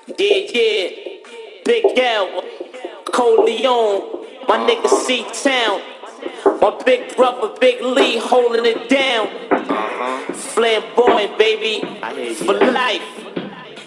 Yeah, yeah. Big L, Cole Leon, my nigga C-Town. My big brother, Big Lee, holding it down. Flamboyant, baby, for life.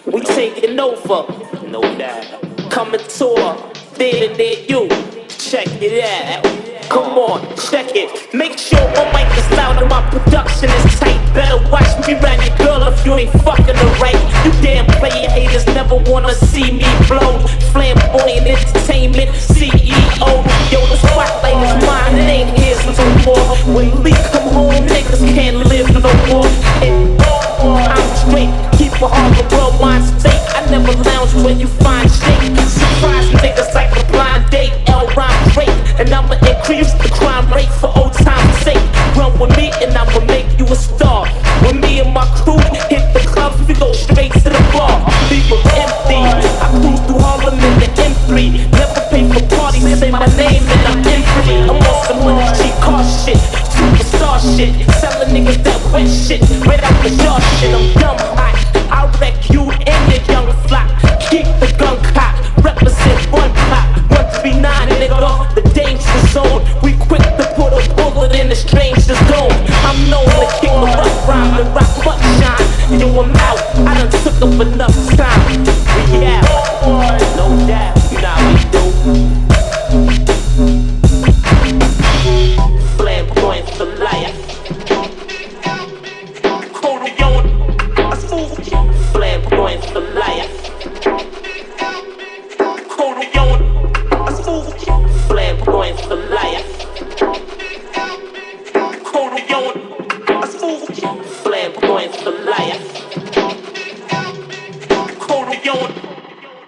We taking over, no doubt. Coming tour, theater near you. Check it out. Come on, check it. Make sure my mic is loud and my production is tight. Better watch me round your girl if you ain't fucking her right. You damn player haters never wanna see me blow. Flamboyant entertainment, CEO. Yo, the spotlight is mine, it ain't his no more. When Lee come home, niggas can't live no more. I'm straight, keep a heart of world mind state. I never lounge when you find shake. Surprise niggas like a blind date, L rhyme great. And I'ma increase the crime rate for old time's sake. Run with me and I'ma make you a star. When me and my crew hit the clubs, we go straight to the bar. Leave them empty. I cruise through Harlem in the M3. Never pay for parties, say my name and I'm empty. I'm on some money, cheap car shit, superstar shit. Selling niggas that wet shit, right out the yard shit. I'm dumb hot. I wreck you and your young flock. Keep the gun cocked, represent one block. 139 nigga, the danger zone. We quick to put a bullet in the stranger's dome. I'm known to kick the rough rhyme, the rock much shine. Yo, I'm out, I done took up enough time. We out, no doubt, you know how we do. Flamboyant for life. Flamboyant for life. Flamboyant for life. Flamboyant for life.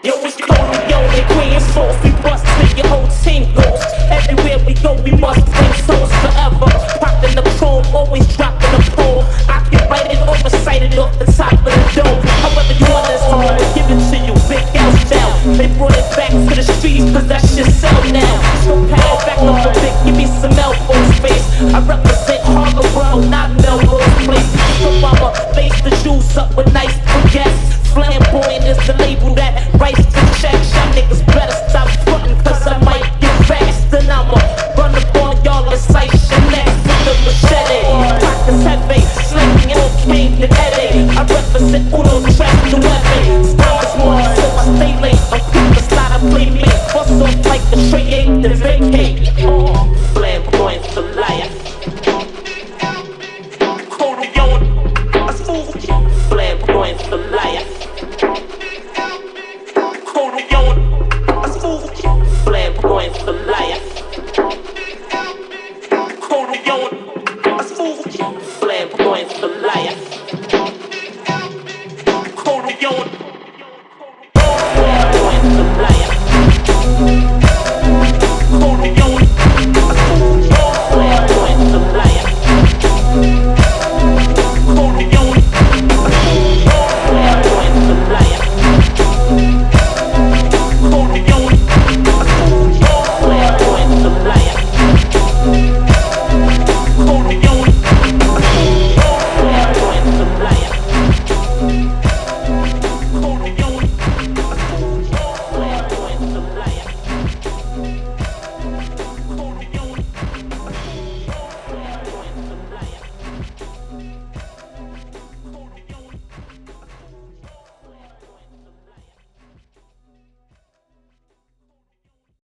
Yo, it's Coleon and Queen Souls. We bust till your whole team goes. Everywhere we go, we must bring souls forever. Popping the chrome, always dropping the pole. I can write it or recite it off the top of the dome. However you want this, I'm gonna give it to you, Big L style. They brought it back to the streets, cause that shit sell now. So power back up a bit, give me some elbow space. I represent Harlem World, not Melrose Place. So I'ma lace the shoes up with nice baguettes. Flamboyant is the label that writes the checks. Y'all niggas better stop frontin', cause I might get vexed. Then I'ma run up on y'all and slice your necks with the machete. Pockets heavy, slinging cocaine and Eddie. I represent Uno, track the weapon. Stars morning, so I stay late. I'm quick to slide, I play me. Bust off like the tray